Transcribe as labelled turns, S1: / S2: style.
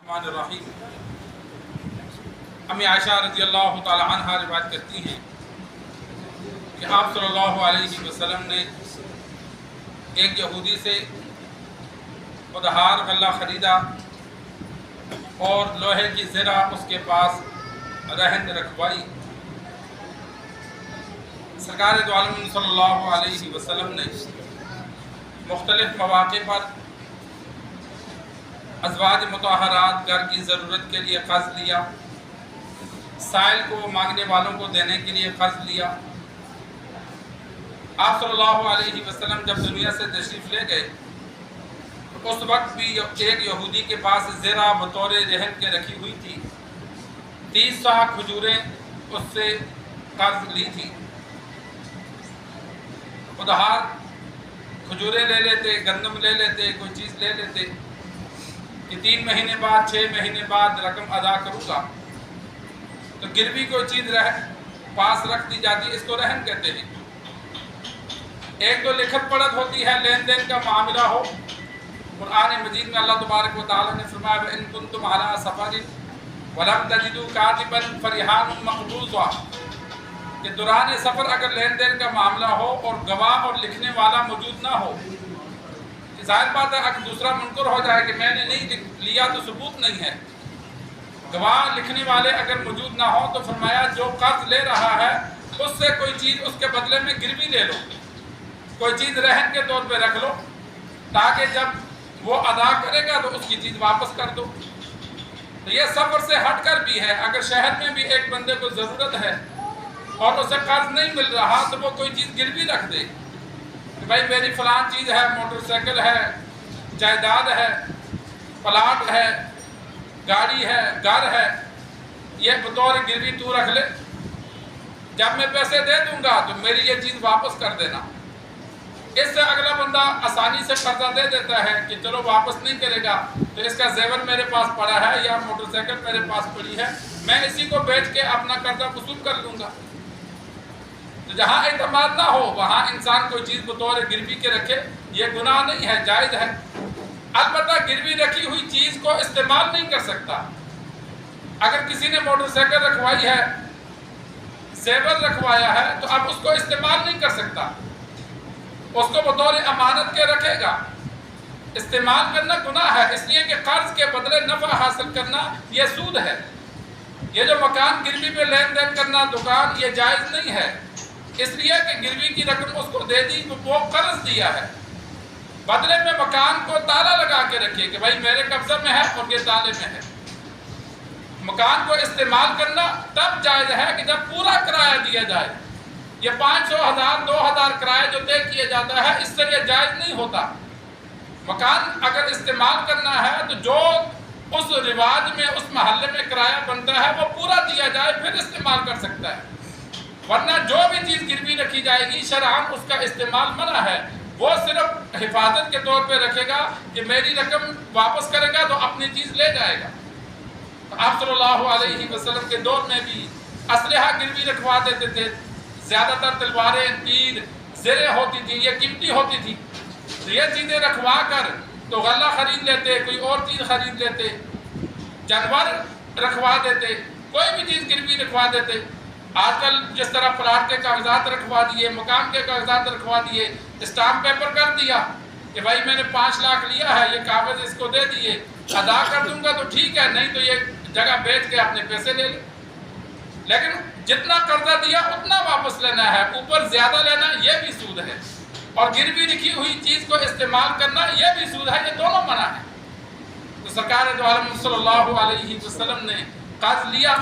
S1: الرحمن الرحیم۔ امی عائشہ رضی اللہ تعالی عنہ روایت کرتی ہیں کہ آپ صلی اللہ علیہ وسلم نے ایک یہودی سے ادھار غلہ خریدا اور لوہے کی زرہ اس کے پاس رہن رکھوائی۔ سرکار دو عالم صلی اللہ علیہ وسلم نے مختلف مواقع پر ازواج مطہرات گھر کی ضرورت کے لیے قرض لیا، سائل کو مانگنے والوں کو دینے کے لیے قرض لیا۔ آپ صلی اللہ علیہ وسلم جب دنیا سے تشریف لے گئے تو اس وقت بھی ایک یہودی کے پاس زرہ بطور رہن کے رکھی ہوئی تھی، 30 سا کھجوریں اس سے قرض لی تھی۔ ادھار کھجوریں لے لیتے، گندم لے لیتے، کوئی چیز لے لیتے کہ 3 مہینے بعد 6 مہینے بعد رقم ادا کروں گا، تو گروی کوئی چیز پاس رکھ دی جاتی، اس کو رہن کہتے ہیں۔ ایک تو لکھت پڑھت ہوتی ہے، لین دین کا معاملہ ہو۔ قرآن مجید میں اللہ تبارک و تعالی نے فرمایا وَإِن كُنتُمْ عَلَىٰ سَفَرٍ وَلَمْ تَجِدُوا كَاتِبًا فَرِهَانٌ مَقْبُوضٌ، کہ دوران سفر اگر لین دین کا معاملہ ہو اور گواہ اور لکھنے والا موجود نہ ہو، ظاہر بات ہے اگر دوسرا منکر ہو جائے کہ میں نے نہیں لیا تو ثبوت نہیں ہے، گواہ لکھنے والے اگر موجود نہ ہو تو فرمایا جو قرض لے رہا ہے اس سے کوئی چیز اس کے بدلے میں گروی لے لو، کوئی چیز رہن کے طور پہ رکھ لو، تاکہ جب وہ ادا کرے گا تو اس کی چیز واپس کر دو۔ تو یہ سفر سے ہٹ کر بھی ہے، اگر شہر میں بھی ایک بندے کو ضرورت ہے اور اسے قرض نہیں مل رہا تو وہ کوئی چیز گروی رکھ دے کہ بھائی میری فلان چیز ہے، موٹر سائیکل ہے، جائیداد ہے، پلاٹ ہے، گاڑی ہے، گھر ہے، یہ بطور گروی تو رکھ لے، جب میں پیسے دے دوں گا تو میری یہ چیز واپس کر دینا۔ اس سے اگلا بندہ آسانی سے قرضہ دے دیتا ہے کہ چلو واپس نہیں کرے گا تو اس کا زیور میرے پاس پڑا ہے یا موٹر سائیکل میرے پاس پڑی ہے، میں اسی کو بیچ کے اپنا قرضہ وصول کر لوں گا۔ تو جہاں اعتماد نہ ہو وہاں انسان کوئی چیز بطور گروی کے رکھے، یہ گناہ نہیں ہے، جائز ہے۔ البتہ گروی رکھی ہوئی چیز کو استعمال نہیں کر سکتا۔ اگر کسی نے موٹر سائیکل رکھوائی ہے، زیور رکھوایا ہے، تو اب اس کو استعمال نہیں کر سکتا، اس کو بطور امانت کے رکھے گا۔ استعمال کرنا گناہ ہے، اس لیے کہ قرض کے بدلے نفع حاصل کرنا یہ سود ہے۔ یہ جو مکان گروی پہ لین دین کرنا دکان، یہ جائز نہیں ہے، اس لیے کہ گروی کی رقم اس کو دے دی، وہ قرض دیا ہے، بدلے میں مکان کو تالا لگا کے رکھے کہ بھائی میرے قبضہ میں ہے اور یہ تالے میں ہے۔ مکان کو استعمال کرنا تب جائز ہے کہ جب پورا کرایہ دیا جائے۔ یہ 500 1000 2000 کرایہ جو طے کیا جاتا ہے، اس سے یہ جائز نہیں ہوتا۔ مکان اگر استعمال کرنا ہے تو جو اس رواج میں اس محلے میں کرایہ بنتا ہے وہ پورا دیا جائے، پھر استعمال کر سکتا ہے، ورنہ جو بھی چیز گروی رکھی جائے گی شرعاً اس کا استعمال منع ہے۔ وہ صرف حفاظت کے طور پہ رکھے گا کہ میری رقم واپس کرے گا تو اپنی چیز لے جائے گا۔ آپ صلی اللہ علیہ وسلم کے دور میں بھی اسلحہ گروی رکھوا دیتے تھے، زیادہ تر تلواریں، تیر، زریں ہوتی تھی، یہ قیمتی ہوتی تھی، تو یہ چیزیں رکھوا کر تو غلہ خرید لیتے، کوئی اور چیز خرید لیتے، جانور رکھوا دیتے، کوئی بھی چیز گروی رکھوا دیتے۔ آج کل جس طرح پلاٹ کے کاغذات رکھوا دیے، مکان کے کاغذات رکھوا دیے، اسٹامپ پیپر کر دیا کہ بھائی میں نے 5 لاکھ لیا ہے، یہ کاغذ اس کو دے دیے، ادا کر دوں گا تو ٹھیک ہے، نہیں تو یہ جگہ بیچ کے اپنے پیسے لے لے۔ لیکن جتنا قرضہ دیا اتنا واپس لینا ہے، اوپر زیادہ لینا یہ بھی سود ہے، اور گروی رکھی ہوئی چیز کو استعمال کرنا یہ بھی سود ہے، یہ دونوں منع ہے۔ تو سرکار دو عالم صلی اللہ علیہ وسلم نے قرض لیا۔